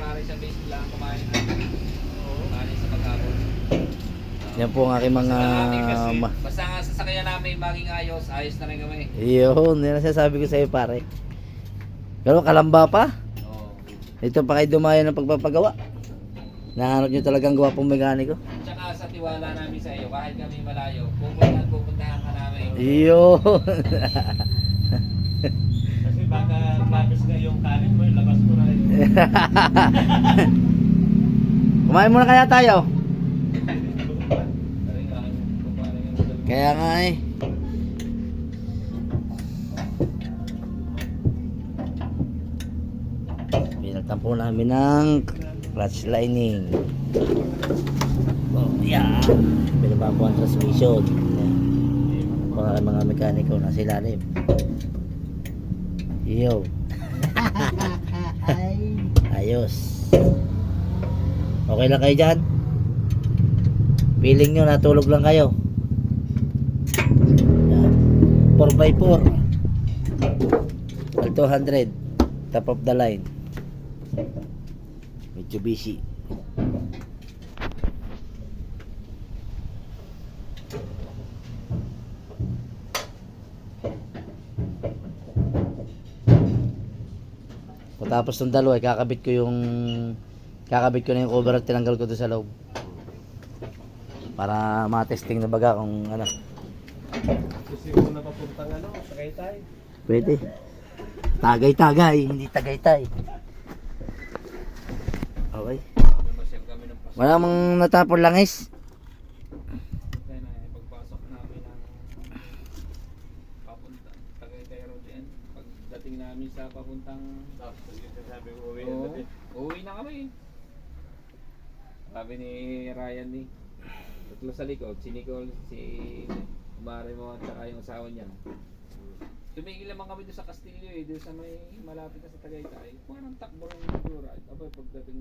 pare sa base lang kumain na. Kumain sa maghapon. Yan po ang aking mga... Basta nga sasakyan namin maging ayos na rin kami. Yun, yan ang sinasabi ko sa iyo pare. Pero kalamba pa. Oo. Ito pa kayo dumayo ng pagpapagawa. Nahanap nyo talagang gwapong mekaniko. Tsaka sa tiwala namin sa iyo, kahit kami malayo, pupuntahan ka namin. Yun. Kasi baka labis na yung kanin mo, labas mo na yun. Kumain muna kaya tayo. Kaya nga eh. Pinagtampo namin ng clutch lining. Oh, yeah. Binabago ang transmission. Yan. Mga mekaniko na silalim. Yo. Ayos. Okay lang kayo dyan? Feeling nyo natulog lang kayo? 4x4 Alto 100 top of the line Mitsubishi. Tapos ng dalawa kakabit ko na yung cover at tinanggal ko doon sa loob para ma-testing na baga kung ano. Kasi kung napapuntang Tagaytay. Pwede. Tagay-tagay, hindi tagaytay. Okay. Wala mang natapon langis. Kaya na pagpasok namin ng papunta Tagaytay Road yan. Pagdating namin sa papuntang Sabi ko, uwi na kami. Sabi ni Ryan ni tatlo sa likod, si Nicole, si Mare mo at saka yung asawa niya. Tumigil naman kami doon sa Castillo doon sa may malapit na sa Tagaytay. Parang takbo ng Dura. Pagdating